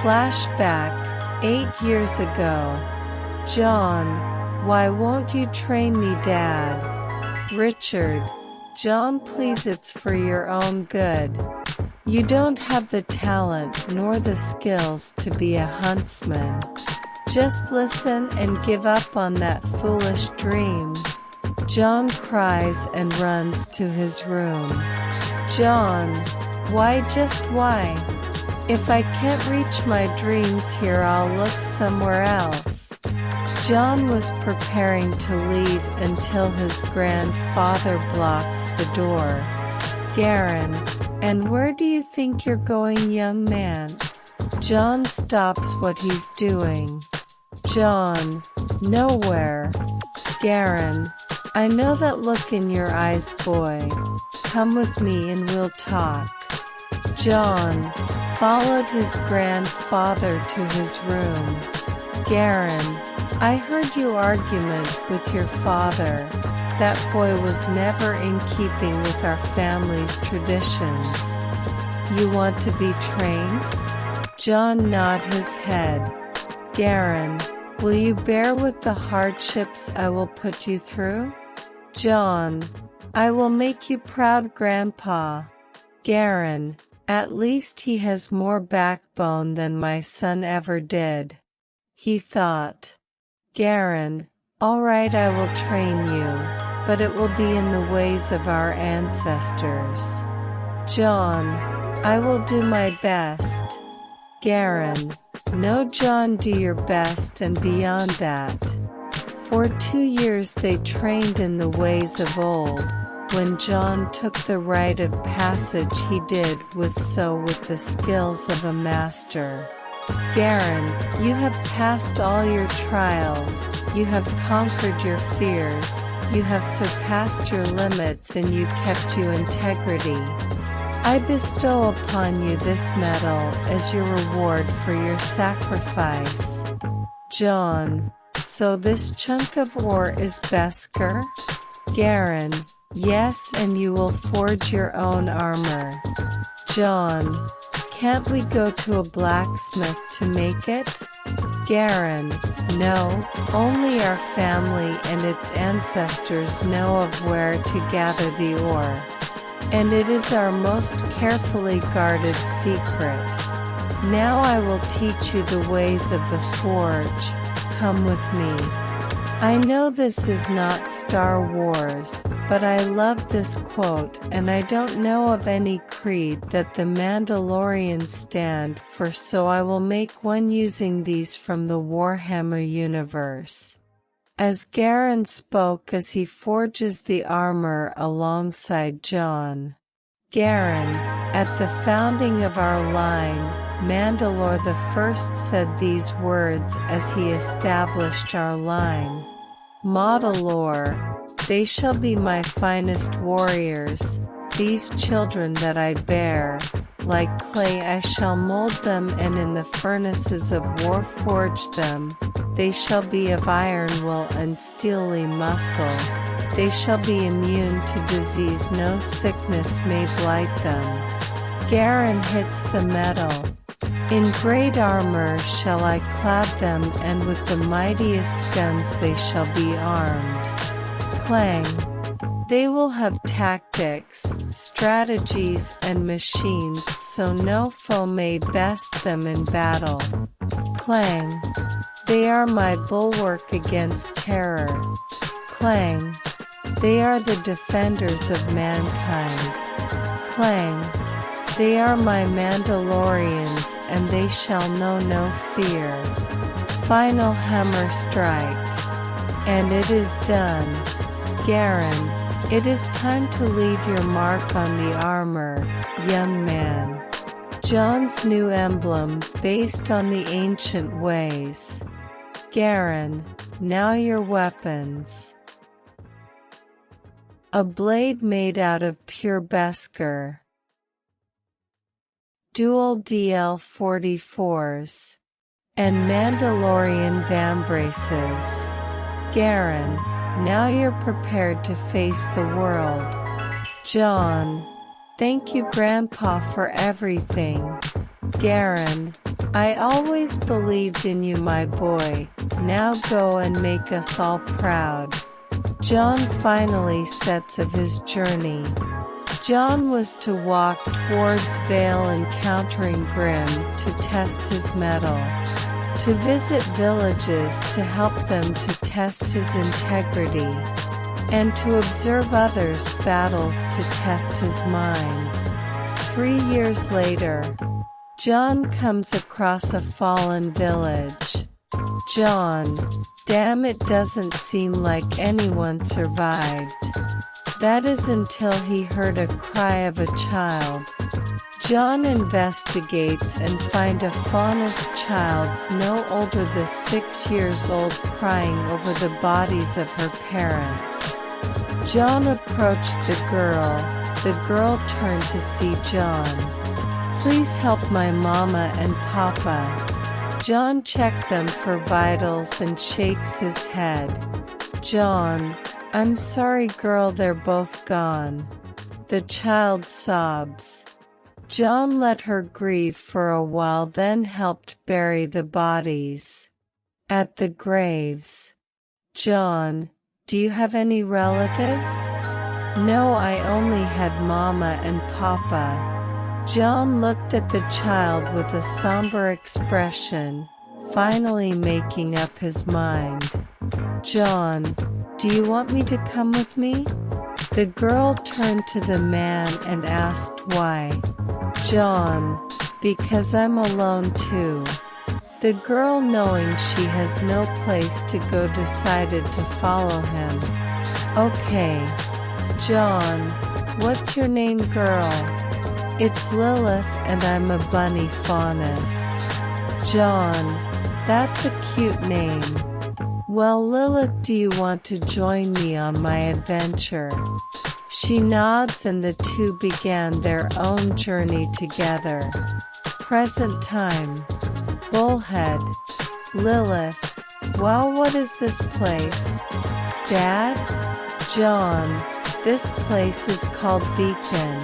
Flashback, 8 years ago. Jaune, why won't you train me, Dad? Richard, Jaune, please, it's for your own good. You don't have the talent nor the skills to be a huntsman. Just listen and give up on that foolish dream. Jaune cries and runs to his room. Jaune, why, just why? If I can't reach my dreams here, I'll look somewhere else. Jaune was preparing to leave until his grandfather blocks the door. Garen, and where do you think you're going, young man? Jaune stops what he's doing. Jaune, nowhere. Garen, I know that look in your eyes, boy. Come with me and we'll talk. Jaune followed his grandfather to his room. Garen, I heard your argument with your father. That boy was never in keeping with our family's traditions. You want to be trained? Jaune nodded his head. Garen, will you bear with the hardships I will put you through? Jaune, I will make you proud, Grandpa. Garen, at least he has more backbone than my son ever did. He thought. Garen, all right, I will train you, but it will be in the ways of our ancestors. Jaune, I will do my best. Garen, no, Jaune, do your best and beyond that. For 2 years they trained in the ways of old. When Jaune took the rite of passage, he did with the skills of a master. Garen, you have passed all your trials, you have conquered your fears, you have surpassed your limits, and you kept your integrity. I bestow upon you this medal as your reward for your sacrifice. Jaune, so this chunk of ore is Beskar? Garen, yes, and you will forge your own armor. Jaune, can't we go to a blacksmith to make it? Garen, no, only our family and its ancestors know of where to gather the ore. And it is our most carefully guarded secret. Now I will teach you the ways of the forge. Come with me. I know this is not Star Wars, but I love this quote, and I don't know of any creed that the Mandalorians stand for, so I will make one using these from the Warhammer universe. As Garen spoke as he forges the armor alongside Jaune. Garen, at the founding of our line, Mandalore the First said these words as he established our line. Mandalore, they shall be my finest warriors, these children that I bear. Like clay I shall mold them, and in the furnaces of war forge them. They shall be of iron will and steely muscle. They shall be immune to disease, no sickness may blight them. Garen hits the metal. In great armor shall I clad them, and with the mightiest guns they shall be armed. Clang. They will have tactics, strategies, and machines, so no foe may best them in battle. Clang. They are my bulwark against terror. Clang. They are the defenders of mankind. Clang. They are my Mandalorians, and they shall know no fear. Final hammer strike. And it is done. Garen, it is time to leave your mark on the armor, young man. Jaune's new emblem, based on the ancient ways. Garen, now your weapons. A blade made out of pure Beskar. Dual DL-44s. And Mandalorian vambraces. Garen, now you're prepared to face the world. Jaune, thank you Grandpa for everything. Garen, I always believed in you, my boy. Now go and make us all proud. Jaune finally sets of his journey. Jaune was to walk towards Vale, encountering Grimm to test his mettle, to visit villages to help them to test his integrity, and to observe others' battles to test his mind. 3 years later, Jaune comes across a fallen village. Jaune, damn, it doesn't seem like anyone survived. That is until he heard a cry of a child. Jaune investigates and finds a faunus child's no older than 6 years old crying over the bodies of her parents. Jaune approached the girl. The girl turned to see Jaune. Please help my mama and papa. Jaune checked them for vitals and shakes his head. Jaune, I'm sorry girl, they're both gone. The child sobs. Jaune let her grieve for a while, then helped bury the bodies. At the graves. Jaune, do you have any relatives? No, I only had mama and papa. Jaune looked at the child with a somber expression, finally making up his mind. Jaune, do you want me to come with me? The girl turned to the man and asked why. Jaune, because I'm alone too. The girl, knowing she has no place to go, decided to follow him. Okay. Jaune, what's your name, girl? It's Lilith and I'm a bunny faunus. Jaune, that's a cute name. Well, Lilith, do you want to join me on my adventure? She nods and the two began their own journey together. Present time. Bullhead. Lilith. Well, what is this place? Dad? Jaune, this place is called Beacon.